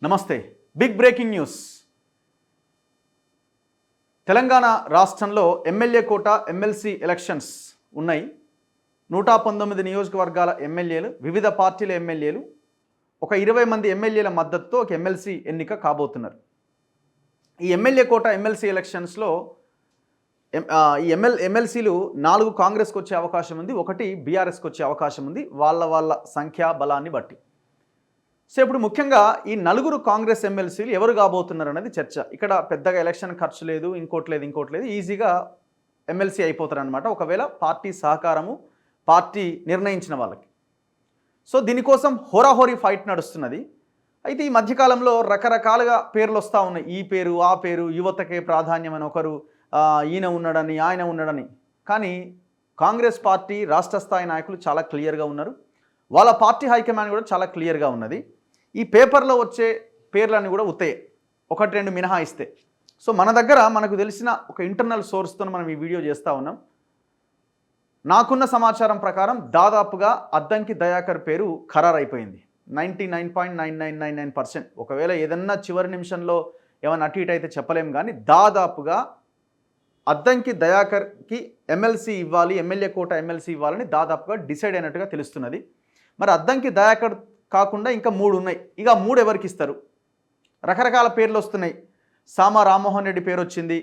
నమస్తే. Big breaking news. Telangana రాష్ట్రంలో MLA కోట MLC elections ఉన్నాయి. 119 నియోజకవర్గాల ఎమ్మెల్యేలు, వివిధ పార్టీల ఎమ్మెల్యేలు, ఒక 20 మంది ఎమ్మెల్యేల మద్దతుతో ఒక ఎమ్మెల్సీ ఎన్నిక కాబోతున్నారు. ఈ ఎమ్మెల్యే కోట ఎమ్మెల్సీ ఎలక్షన్స్లో ఈ ఎమ్మెల్సీలు 4 కాంగ్రెస్కి వచ్చే అవకాశం ఉంది, 1 బీఆర్ఎస్కి వచ్చే అవకాశం ఉంది, వాళ్ళ సంఖ్యా బలాన్ని బట్టి. సో ఇప్పుడు ముఖ్యంగా ఈ 4 కాంగ్రెస్ ఎమ్మెల్సీలు ఎవరు కాబోతున్నారు అనేది చర్చ. ఇక్కడ పెద్దగా ఎలక్షన్ ఖర్చు లేదు, ఇంకోటి లేదు, ఈజీగా ఎమ్మెల్సీ అయిపోతారనమాట, ఒకవేళ పార్టీ సహకారము, పార్టీ నిర్ణయించిన వాళ్ళకి. సో దీనికోసం హోరాహోరీ ఫైట్ నడుస్తున్నది. అయితే ఈ మధ్యకాలంలో రకరకాలుగా పేర్లు వస్తూ ఉన్నాయి. ఈ పేరు, ఆ పేరు, యువతకే ప్రాధాన్యం అని ఒకరు, ఈయన ఉన్నాడని, ఆయన ఉన్నాడని. కానీ కాంగ్రెస్ పార్టీ రాష్ట్ర స్థాయి నాయకులు చాలా క్లియర్గా ఉన్నారు, వాళ్ళ పార్టీ హైకమాండ్ కూడా చాలా క్లియర్గా ఉన్నది. ఈ పేపర్లో వచ్చే పేర్లన్నీ కూడా ఉత్తయే, 1-2 మినహాయిస్తే. సో మన దగ్గర మనకు తెలిసిన ఒక ఇంటర్నల్ సోర్స్తో మనం ఈ వీడియో చేస్తూ ఉన్నాం. నాకున్న సమాచారం ప్రకారం దాదాపుగా అద్దంకి దయాకర్ పేరు ఖరారైపోయింది. 99.9999%. ఒకవేళ ఏదన్నా చివరి నిమిషంలో ఏమైనా అటు ఇటు అయితే చెప్పలేం, కానీ దాదాపుగా అద్దంకి దయాకర్కి ఎమ్మెల్సీ ఇవ్వాలి, ఎమ్మెల్యే కోట ఎమ్మెల్సీ ఇవ్వాలని దాదాపుగా డిసైడ్ అయినట్టుగా తెలుస్తున్నది. మరి అద్దంకి దయాకర్ కాకుండా ఇంకా 3 ఉన్నాయి. ఇక 3 ఎవరికి ఇస్తారు? రకరకాల పేర్లు వస్తున్నాయి. సామా రామ్మోహన్ రెడ్డి పేరు వచ్చింది.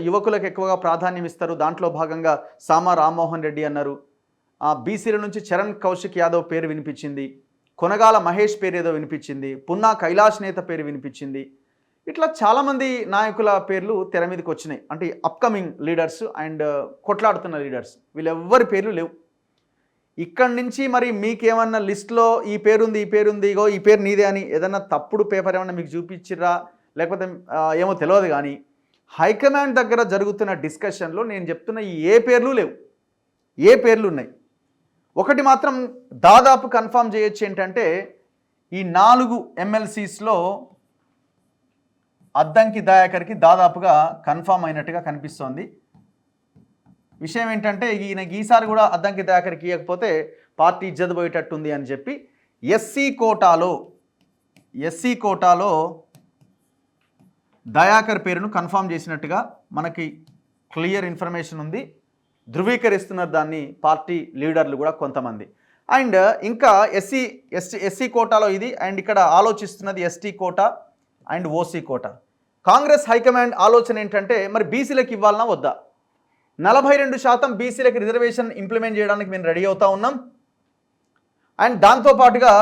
యువకులకు ఎక్కువగా ప్రాధాన్యం ఇస్తారు, దాంట్లో భాగంగా సామా రామ్మోహన్ రెడ్డి అన్నారు. బీసీల నుంచి చరణ్ కౌశిక్ యాదవ్ పేరు వినిపించింది, కొనగాల మహేష్ పేరు ఏదో వినిపించింది, పున్నా కైలాష్ నేత పేరు వినిపించింది. ఇట్లా చాలామంది నాయకుల పేర్లు తెర మీదకి వచ్చినాయి. అంటే అప్కమింగ్ లీడర్స్ అండ్ కొట్లాడుతున్న లీడర్స్, వీళ్ళెవ్వరి పేర్లు లేవు. ఇక్కడి నుంచి మరి మీకేమన్నా లిస్ట్లో ఈ పేరుంది, ఇగో ఈ పేరు నీదే అని ఏదన్నా తప్పుడు పేపర్ ఏమన్నా మీకు చూపించిర్రా, లేకపోతే ఏమో తెలియదు. కానీ హైకమాండ్ దగ్గర జరుగుతున్న డిస్కషన్లో నేను చెప్తున్న ఈ ఏ పేర్లు లేవు. ఏ పేర్లు ఉన్నాయి? ఒకటి మాత్రం దాదాపు కన్ఫామ్ చేయొచ్చు, ఏంటంటే ఈ 4 ఎమ్మెల్సీస్లో అద్దంకి దయాకర్కి దాదాపుగా కన్ఫామ్ అయినట్టుగా కనిపిస్తోంది. విషయం ఏంటంటే ఈసారి కూడా అద్దంకి దయాకర్కి ఇవ్వకపోతే పార్టీ ఇజ్జత్ పోయేటట్టుంది అని చెప్పి ఎస్సీ కోటాలో దయాకర్ పేరును కన్ఫామ్ చేసినట్టుగా మనకి క్లియర్ ఇన్ఫర్మేషన్ ఉంది. ధృవీకరిస్తున్నారు దాన్ని పార్టీ లీడర్లు కూడా కొంతమంది. అండ్ ఇంకా ఎస్సీ కోటాలో ఇది, అండ్ ఇక్కడ ఆలోచిస్తున్నది ST quota and OC quota. Congress high command ఆలోచన ఏంటంటే మరి బీసీలకు ఇవ్వాలన్నా వద్దా? 42% బీసీలకు రిజర్వేషన్ ఇంప్లిమెంట్ చేయడానికి మేము రెడీ అవుతూ ఉన్నాం. అండ్ దాంతోపాటుగా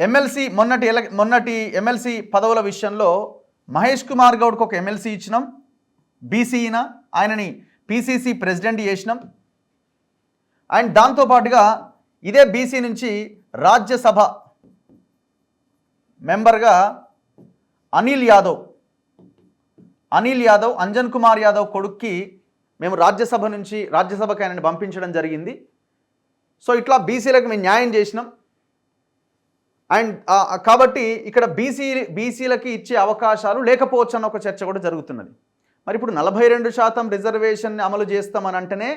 ఎమ్మెల్సీ మొన్నటి ఎమ్మెల్సీ పదవుల విషయంలో మహేష్ కుమార్ గౌడ్కి ఒక ఎమ్మెల్సీ ఇచ్చినాం, బీసీన ఆయనని పీసీసీ ప్రెసిడెంట్ చేసినాం. అండ్ దాంతోపాటుగా ఇదే బీసీ నుంచి రాజ్యసభ మెంబర్గా అనిల్ యాదవ్ అంజన్ కుమార్ యాదవ్ కొడుక్కి మేము రాజ్యసభకి ఆయనని పంపించడం జరిగింది. సో ఇట్లా బీసీలకు మేము న్యాయం చేసినాం. అండ్ కాబట్టి ఇక్కడ బీసీలకి ఇచ్చే అవకాశాలు లేకపోవచ్చు అన్న ఒక చర్చ కూడా జరుగుతున్నది. మరి ఇప్పుడు 42% రిజర్వేషన్ని అమలు చేస్తామని అంటేనే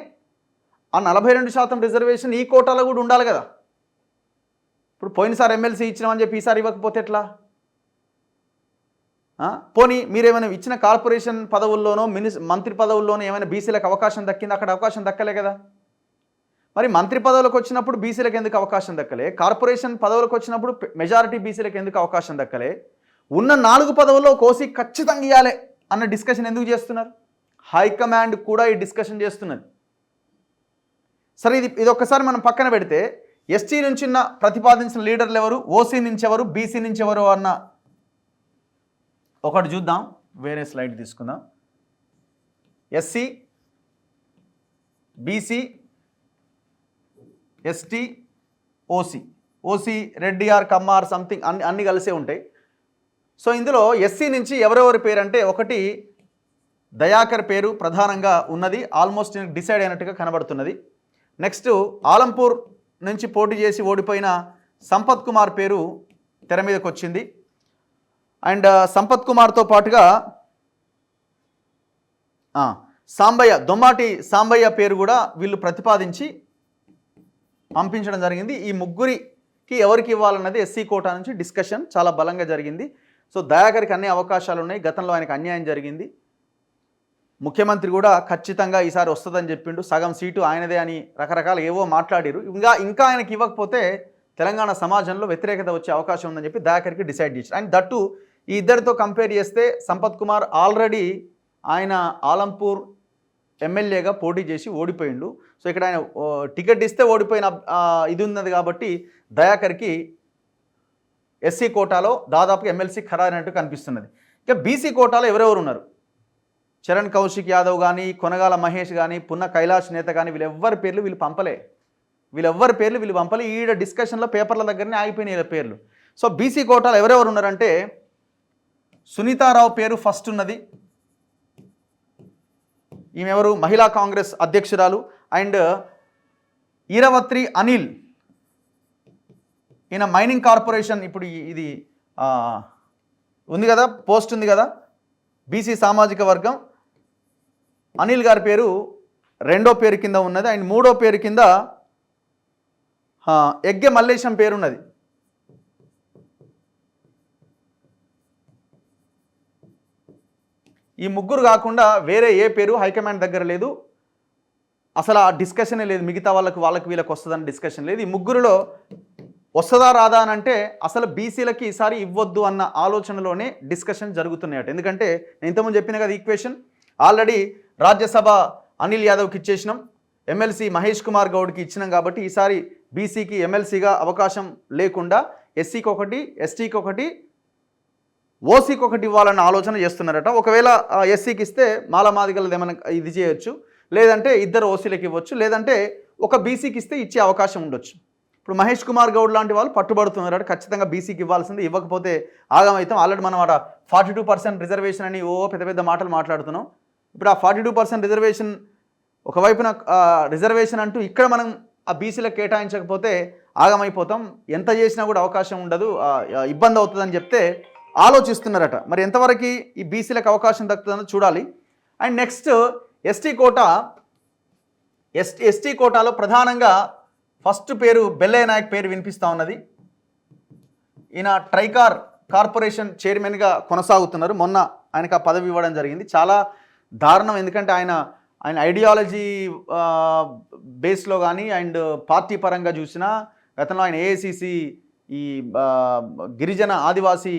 ఆ 42% రిజర్వేషన్ ఈ కోటాలో కూడా ఉండాలి కదా. ఇప్పుడు పోయినసారి ఎమ్మెల్సీ ఇచ్చినామని చెప్పి ఈసారి ఇవ్వకపోతే ఎట్లా? పోనీ మీరేమైనా ఇచ్చిన కార్పొరేషన్ పదవుల్లోనో మంత్రి పదవుల్లోనో ఏమైనా బీసీలకు అవకాశం దక్కింది? అక్కడ అవకాశం దక్కలే కదా. మరి మంత్రి పదవులకు వచ్చినప్పుడు బీసీలకు ఎందుకు అవకాశం దక్కలే? కార్పొరేషన్ పదవులకు వచ్చినప్పుడు మెజారిటీ బీసీలకు ఎందుకు అవకాశం దక్కలే? ఉన్న 4 పదవుల్లో కోసి ఖచ్చితంగా ఇవ్వాలి అన్న డిస్కషన్ ఎందుకు చేస్తున్నారు? హైకమాండ్ కూడా ఈ డిస్కషన్ చేస్తున్నది. సరే, ఇది ఒక్కసారి మనం పక్కన పెడితే ఎస్టీ నుంచి ప్రతిపాదించిన లీడర్లు ఎవరు, ఓసీ నుంచి ఎవరు, బీసీ నుంచి ఎవరు అన్న ఒకటి చూద్దాం. వేరే స్లైడ్ తీసుకుందాం. SC, BC, ST, OC Reddy or కమ్మార్ సంథింగ్ అన్ని కలిసే ఉంటాయి. సో ఇందులో ఎస్సీ నుంచి ఎవరెవరి పేరు అంటే, ఒకటి దయాకర్ పేరు ప్రధానంగా ఉన్నది, ఆల్మోస్ట్ డిసైడ్ అయినట్టుగా కనబడుతున్నది. నెక్స్ట్ ఆలంపూర్ నుంచి పోటీ చేసి ఓడిపోయిన సంపత్ కుమార్ పేరు తెర మీదకి వచ్చింది. అండ్ సంపత్ కుమార్తో పాటుగా దొమ్మాటి సాంబయ్య పేరు కూడా వీళ్ళు ప్రతిపాదించి పంపించడం జరిగింది. ఈ ముగ్గురి కి ఎవరికి ఇవ్వాలన్నది ఎస్సీ కోటా నుంచి డిస్కషన్ చాలా బలంగా జరిగింది. సో దయాకర్కి అన్ని అవకాశాలు ఉన్నాయి. గతంలో ఆయనకు అన్యాయం జరిగింది. ముఖ్యమంత్రి కూడా ఖచ్చితంగా ఈసారి వస్తుందని చెప్పిండు. సగం సీటు ఆయనదే అని రకరకాల ఏవో మాట్లాడారు. ఇంకా ఆయనకి ఇవ్వకపోతే తెలంగాణ సమాజంలో వ్యతిరేకత వచ్చే అవకాశం ఉందని చెప్పి దయాకర్కి డిసైడ్ చేశారు. అండ్ దట్టు ఈ ఇద్దరితో కంపేర్ చేస్తే సంపత్ కుమార్ ఆల్రెడీ ఆయన ఆలంపూర్ ఎమ్మెల్యేగా పోటీ చేసి ఓడిపోయిండు. సో ఇక్కడ ఆయన టికెట్ ఇస్తే ఓడిపోయిన ఇది ఉన్నది కాబట్టి దయాకర్కి ఎస్సీ కోటాలో దాదాపుగా ఎమ్మెల్సీ ఖరారైనట్టు కనిపిస్తున్నది. ఇక బీసీ కోటాలో ఎవరెవరు ఉన్నారు? చరణ్ కౌశిక్ యాదవ్ కానీ, కొనగాల మహేష్ కానీ, పున్న కైలాష్ నేత కానీ వీళ్ళెవ్వరి పేర్లు వీళ్ళు పంపలే. ఈడ డిస్కషన్లో పేపర్ల దగ్గరనే ఆగిపోయినాయి వీళ్ళ పేర్లు. సో బీసీ కోటాలో ఎవరెవరు ఉన్నారంటే సునీతారావు పేరు ఫస్ట్ ఉన్నది. ఈమె ఎవరు? మహిళా కాంగ్రెస్ అధ్యక్షురాలు. అండ్ ఈరవత్రి అనిల్, ఈయన మైనింగ్ కార్పొరేషన్ ఇప్పుడు ఇది ఉంది కదా, పోస్ట్ ఉంది కదా, బీసీ సామాజిక వర్గం. అనిల్ గారి పేరు రెండో పేరు కింద ఉన్నది. అండ్ మూడో పేరు కింద ఎగ్గె మల్లేశం పేరున్నది. ఈ ముగ్గురు కాకుండా వేరే ఏ పేరు హైకమాండ్ దగ్గర లేదు. అసలు ఆ డిస్కషనే లేదు. మిగతా వాళ్ళకి వీళ్ళకి వస్తుందని డిస్కషన్ లేదు. ఈ ముగ్గురులో వస్తుందా రాదా అని అంటే అసలు బీసీలకి ఈసారి ఇవ్వద్దు అన్న ఆలోచనలోనే డిస్కషన్ జరుగుతున్నాయట. ఎందుకంటే నేను ఇంతకుముందు చెప్పిన కదా ఈక్వేషన్, ఆల్రెడీ రాజ్యసభ అనిల్ యాదవ్కి ఇచ్చేసినాం, ఎమ్మెల్సీ మహేష్ కుమార్ గౌడ్కి ఇచ్చినాం. కాబట్టి ఈసారి బీసీకి ఎమ్మెల్సీగా అవకాశం లేకుండా ఎస్సీకి ఒకటి, ఎస్టీకి ఒకటి, ఓసీకి ఒకటి ఇవ్వాలన్న ఆలోచన చేస్తున్నారట. ఒకవేళ ఎస్సీకి ఇస్తే మాలమాదిగలది ఏమైనా ఇది చేయొచ్చు, లేదంటే ఇద్దరు ఓసీలకు ఇవ్వచ్చు, లేదంటే ఒక బీసీకి ఇస్తే ఇచ్చే అవకాశం ఉండొచ్చు. ఇప్పుడు మహేష్ కుమార్ గౌడ్ లాంటి వాళ్ళు పట్టుబడుతున్నారట, ఖచ్చితంగా బీసీకి ఇవ్వాల్సింది, ఇవ్వకపోతే ఆగమవుతాం. ఆల్రెడీ మనం అక్కడ 42% రిజర్వేషన్ అని పెద్ద మాటలు మాట్లాడుతున్నాం. ఇప్పుడు ఆ 42% రిజర్వేషన్ ఒకవైపున రిజర్వేషన్ అంటూ ఇక్కడ మనం ఆ బీసీలకు కేటాయించకపోతే ఆగమైపోతాం, ఎంత చేసినా కూడా అవకాశం ఉండదు, ఇబ్బంది అవుతుందని చెప్తే ఆలోచిస్తున్నారట. మరి ఎంతవరకు ఈ బీసీలకు అవకాశం దక్కుతుందో చూడాలి. అండ్ నెక్స్ట్ ఎస్టీ కోటాలో ప్రధానంగా ఫస్ట్ పేరు బెల్లయ్య నాయక్ పేరు వినిపిస్తూ ఉన్నది. ఈయన ట్రైకార్ కార్పొరేషన్ చైర్మన్గా కొనసాగుతున్నారు. మొన్న ఆయనకు ఆ పదవి ఇవ్వడం జరిగింది. చాలా దారుణం, ఎందుకంటే ఆయన ఐడియాలజీ బేస్లో కానీ అండ్ పార్టీ పరంగా చూసినా గతంలో ఆయన ఏఐసిసి ఈ గిరిజన ఆదివాసీ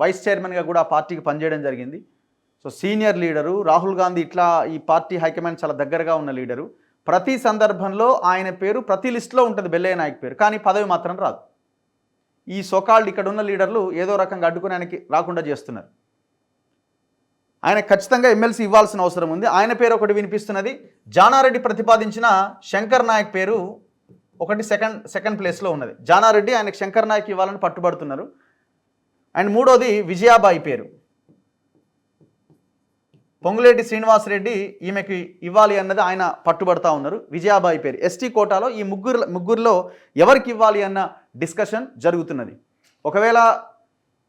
వైస్ చైర్మన్గా కూడా ఆ పార్టీకి పనిచేయడం జరిగింది. So senior leader Rahul Gandhi, ఇట్లా ఈ పార్టీ హైకమాండ్ చాలా దగ్గరగా ఉన్న లీడరు. ప్రతి సందర్భంలో ఆయన పేరు ప్రతి లిస్టులో ఉంటుంది, బెల్లయ్య నాయక్ పేరు, కానీ పదవి మాత్రం రాదు. ఈ సోకాల్డ్ ఇక్కడ ఉన్న లీడర్లు ఏదో రకంగా అడ్డుకుని ఆయనకి రాకుండా చేస్తున్నారు. ఆయన ఖచ్చితంగా ఎమ్మెల్సీ ఇవ్వాల్సిన అవసరం ఉంది. ఆయన పేరు ఒకటి వినిపిస్తున్నది. జానారెడ్డి ప్రతిపాదించిన శంకర్ నాయక్ పేరు ఒకటి సెకండ్ ప్లేస్లో ఉన్నది. జానారెడ్డి ఆయనకు శంకర్ నాయక్ ఇవ్వాలని పట్టుబడుతున్నారు. అండ్ మూడోది విజయాబాయి పేరు, పొంగులేటి శ్రీనివాసరెడ్డి ఈమెకి ఇవ్వాలి అన్నది ఆయన పట్టుబడతా ఉన్నారు. విజయాబాయి పేరు ఎస్టీ కోటాలో ఈ ముగ్గురులో ఎవరికి ఇవ్వాలి అన్న డిస్కషన్ జరుగుతున్నది. ఒకవేళ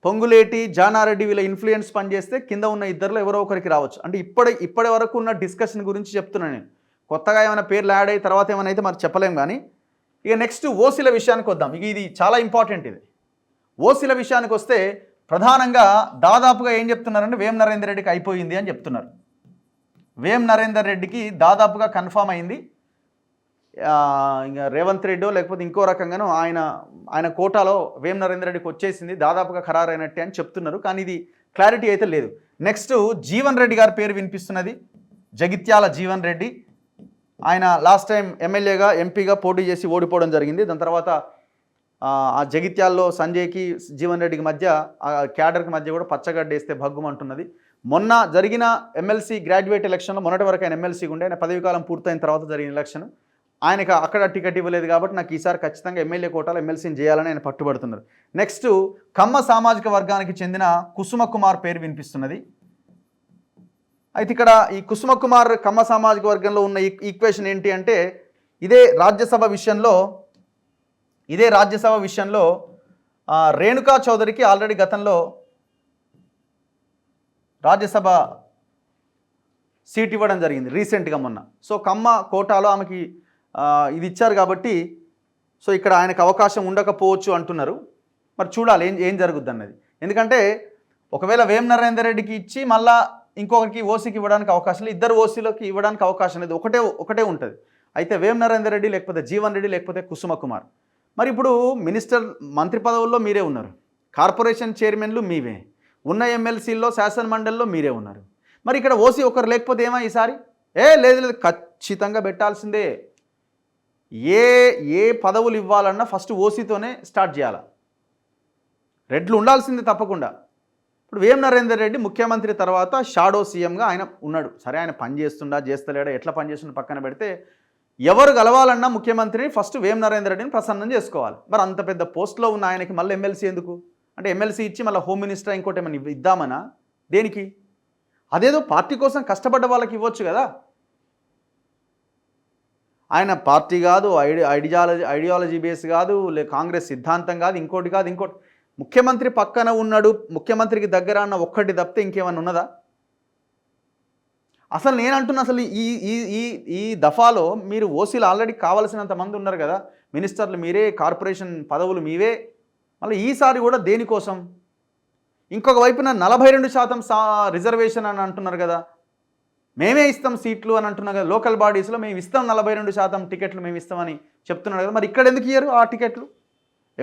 పొంగులేటి, జానారెడ్డి వీళ్ళ ఇన్ఫ్లుయెన్స్ పనిచేస్తే కింద ఉన్న ఇద్దరిలో ఎవరో ఒకరికి రావచ్చు. అంటే ఇప్పటి వరకు ఉన్న డిస్కషన్ గురించి చెప్తున్నాను నేను. కొత్తగా ఏమైనా పేర్లు యాడ్ అయ్యి తర్వాత ఏమైనా అయితే మరి చెప్పలేం. కానీ ఇక నెక్స్ట్ ఓసీల విషయానికి వద్దాం. ఇది చాలా ఇంపార్టెంట్. ఇది ఓసీల విషయానికి వస్తే ప్రధానంగా దాదాపుగా ఏం చెప్తున్నారంటే వేం నరేందర్ రెడ్డికి అయిపోయింది అని చెప్తున్నారు. వేం నరేందర్ రెడ్డికి దాదాపుగా కన్ఫామ్ అయింది. ఇంకా రేవంత్ రెడ్డో లేకపోతే ఇంకో రకంగానో ఆయన కోటాలో వేం నరేందర్ రెడ్డికి వచ్చేసింది, దాదాపుగా ఖరారైనట్టే అని చెప్తున్నారు. కానీ ఇది క్లారిటీ అయితే లేదు. నెక్స్ట్ జీవన్ రెడ్డి గారి పేరు వినిపిస్తున్నది. జగిత్యాల జీవన్ రెడ్డి, ఆయన లాస్ట్ టైం ఎమ్మెల్యేగా ఎంపీగా పోటీ చేసి ఓడిపోవడం జరిగింది. దాని తర్వాత ఆ జగిత్యాల్లో సంజయ్కి జీవన్ రెడ్డికి మధ్య ఆ క్యాడర్కి మధ్య కూడా పచ్చగడ్డ వేస్తే భగ్గుమంటున్నది. మొన్న జరిగిన ఎమ్మెల్సీ గ్రాడ్యుయేట్ ఎలక్షన్లో మొన్నటి వరకు ఆయన ఎమ్మెల్సీగా ఉండే, ఆయన పదవి కాలం పూర్తయిన తర్వాత జరిగిన ఎలక్షన్, ఆయనకు అక్కడ టికెట్ ఇవ్వలేదు. కాబట్టి నాకు ఈసారి ఖచ్చితంగా ఎమ్మెల్యే కోటాలో ఎమ్మెల్సీని చేయాలని ఆయన పట్టుబడుతున్నారు. నెక్స్ట్ కమ్మ సామాజిక వర్గానికి చెందిన కుసుమ కుమార్ పేరు వినిపిస్తున్నది. అయితే ఇక్కడ ఈ కుసుమ కుమార్ కమ్మ సామాజిక వర్గంలో ఉన్న ఈక్వేషన్ ఏంటి అంటే ఇదే రాజ్యసభ విషయంలో రేణుకా చౌదరికి ఆల్రెడీ గతంలో రాజ్యసభ సీట్ ఇవ్వడం జరిగింది రీసెంట్గా మొన్న. సో కమ్మ కోటాలో ఆమెకి ఇది ఇచ్చారు కాబట్టి సో ఇక్కడ ఆయనకు అవకాశం ఉండకపోవచ్చు అంటున్నారు. మరి చూడాలి ఏం ఏం జరుగుద్ది అన్నది. ఎందుకంటే ఒకవేళ వేం నరేందర్ రెడ్డికి ఇచ్చి మళ్ళా ఇంకొకరికి ఓసీకి ఇవ్వడానికి అవకాశం లేదు, ఇద్దరు ఓసీలోకి ఇవ్వడానికి అవకాశం లేదు, ఒకటే ఉంటుంది. అయితే వేం నరేందర్ రెడ్డి లేకపోతే జీవన్ రెడ్డి లేకపోతే కుసుమ కుమార్. మరి ఇప్పుడు మంత్రి పదవుల్లో మీరే ఉన్నారు, కార్పొరేషన్ చైర్మన్లు మీవే, ఉన్న ఎమ్మెల్సీల్లో శాసన మండలిలో మీరే ఉన్నారు. మరి ఇక్కడ ఓసీ ఒకరు లేకపోతే ఏమా ఈసారి? లేదు ఖచ్చితంగా పెట్టాల్సిందే. ఏ ఏ పదవులు ఇవ్వాలన్నా ఫస్ట్ ఓసీతోనే స్టార్ట్ చేయాలి, రెడ్లు ఉండాల్సిందే తప్పకుండా. ఇప్పుడు వేం నరేందర్ రెడ్డి ముఖ్యమంత్రి తర్వాత షాడో సీఎంగా ఆయన ఉన్నాడు. సరే ఆయన పని చేస్తుండా చేస్తలేడా ఎట్లా పని చేస్తుండ పక్కన పెడితే, ఎవరు గెలవాలన్నా ముఖ్యమంత్రిని ఫస్ట్ వేం నరేందర్ రెడ్డిని ప్రసన్నం చేసుకోవాలి. మరి అంత పెద్ద పోస్ట్లో ఉన్న ఆయనకి మళ్ళీ ఎమ్మెల్సీ ఎందుకు? అంటే ఎమ్మెల్సీ ఇచ్చి మళ్ళీ హోమ్ మినిస్టర్ ఇంకోటి ఏమైనా ఇద్దామనా? దేనికి? అదేదో పార్టీ కోసం కష్టపడ్డ వాళ్ళకి ఇవ్వచ్చు కదా. ఆయన పార్టీ కాదు, ఐడియాలజీ బేస్ కాదు, కాంగ్రెస్ సిద్ధాంతం కాదు, ఇంకోటి ముఖ్యమంత్రి పక్కన ఉన్నాడు, ముఖ్యమంత్రికి దగ్గర అన్న ఒక్కటి తప్పితే ఇంకేమన్నా ఉన్నదా? అసలు నేను అంటున్నా, అసలు ఈ ఈ ఈ ఈ దఫాలో మీరు ఓసీలు ఆల్రెడీ కావాల్సినంత మంది ఉన్నారు కదా, మినిస్టర్లు మీరే, కార్పొరేషన్ పదవులు మీవే, మళ్ళీ ఈసారి కూడా దేనికోసం? ఇంకొక వైపున 42% రిజర్వేషన్ అని అంటున్నారు కదా, మేమే ఇస్తాం సీట్లు అని అంటున్నారు కదా, లోకల్ బాడీస్లో మేము ఇస్తాం 42% టికెట్లు మేము ఇస్తామని చెప్తున్నారు కదా. మరి ఇక్కడ ఎందుకు ఇయ్యరు ఆ టికెట్లు?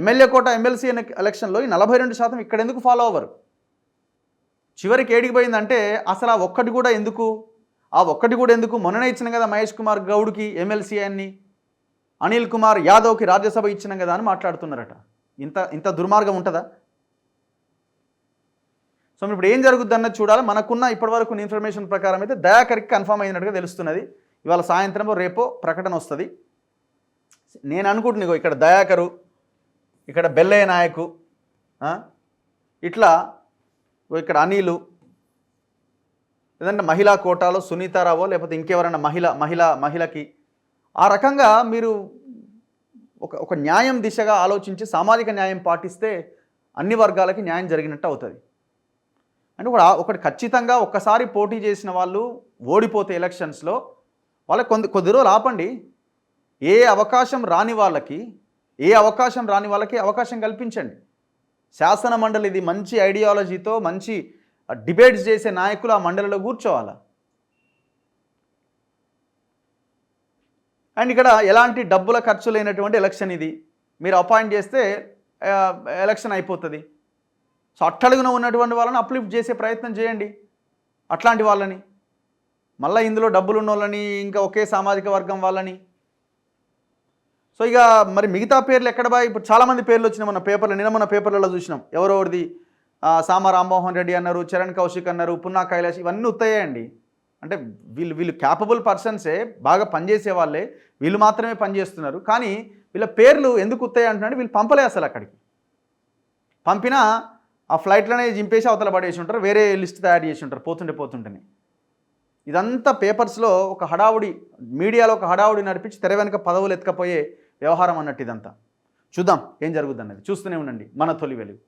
ఎమ్మెల్యే కోట ఎమ్మెల్సీ ఎలక్షన్లో ఈ 42% ఇక్కడ ఎందుకు ఫాలో అవ్వరు? చివరికి ఏడికి పోయిందంటే అసలు ఆ ఒక్కటి కూడా ఎందుకు? మొన్ననే ఇచ్చిన కదా మహేష్ కుమార్ గౌడ్కి ఎమ్మెల్సీ అన్ని, అనిల్ కుమార్ యాదవ్కి రాజ్యసభ ఇచ్చినాం కదా అని మాట్లాడుతున్నారట. ఇంత దుర్మార్గం ఉంటుందా? సో ఇప్పుడు ఏం జరుగుద్ది అన్నది చూడాలి. మనకున్న ఇప్పటివరకు ఇన్ఫర్మేషన్ ప్రకారం అయితే దయాకర్కి కన్ఫర్మ్ అయినట్టుగా తెలుస్తున్నది. ఇవాళ సాయంత్రమో రేపో ప్రకటన వస్తుంది. నేను అనుకుంటున్నా ఇక్కడ దయాకరు, ఇక్కడ బెల్లయ్య నాయకు, ఇట్లా ఇక్కడ అనిలు, లేదంటే మహిళా కోటాలో సునీతారావో లేకపోతే ఇంకెవరైనా మహిళకి ఆ రకంగా మీరు ఒక న్యాయం దిశగా ఆలోచించి సామాజిక న్యాయం పాటిస్తే అన్ని వర్గాలకి న్యాయం జరిగినట్టు అవుతుంది. అంటే ఒకటి ఖచ్చితంగా ఒక్కసారి పోటీ చేసిన వాళ్ళు ఓడిపోతే ఎలక్షన్స్లో వాళ్ళకి కొద్ది రోజులు ఆపండి. ఏ అవకాశం రాని వాళ్ళకి అవకాశం కల్పించండి. శాసన మండలి ఇది మంచి ఐడియాలజీతో మంచి డిబేట్స్ చేసే నాయకులు ఆ మండలిలో కూర్చోవాలా. అండ్ ఇక్కడ ఎలాంటి డబ్బుల ఖర్చు లేనటువంటి ఎలక్షన్ ఇది. మీరు అపాయింట్ చేస్తే ఎలక్షన్ అయిపోతుంది. సో అట్టడుగున ఉన్నటువంటి వాళ్ళని అప్లిఫ్ట్ చేసే ప్రయత్నం చేయండి, అట్లాంటి వాళ్ళని. మళ్ళీ ఇందులో డబ్బులు ఉన్న వాళ్ళని, ఇంకా ఒకే సామాజిక వర్గం వాళ్ళని. సో ఇక మరి మిగతా పేర్లు ఎక్కడ బాయ్? ఇప్పుడు చాలామంది పేర్లు వచ్చినాయి మన పేపర్లలో చూసినాం. ఎవరెవరిది సామ రామ్మోహన్ రెడ్డి అన్నారు, చరణ్ కౌశిక్ అన్నారు, పున్నా కైలాష్, ఇవన్నీ ఉత్తయ్యండి. అంటే వీళ్ళు క్యాపబుల్ పర్సన్సే, బాగా పనిచేసే వాళ్ళే, వీళ్ళు మాత్రమే పనిచేస్తున్నారు. కానీ వీళ్ళ పేర్లు ఎందుకు ఉత్తయ్య అంటున్నాడు? వీళ్ళు పంపలే అసలు. అక్కడికి పంపినా ఆ ఫ్లైట్లోనే జింపేసి అవతల పడేసి ఉంటారు, వేరే లిస్ట్ తయారు చేసి ఉంటారు పోతుంటేనే. ఇదంతా పేపర్స్లో ఒక హడావుడి, మీడియాలో ఒక హడావుడి నడిపించి తెర వెనుక పదవులు ఎత్తుకపోయే వ్యవహారం అన్నట్టు ఇదంతా. చూద్దాం ఏం జరుగుద్ది అన్నది. చూస్తూనే ఉండండి మన తొలి వెలుగు.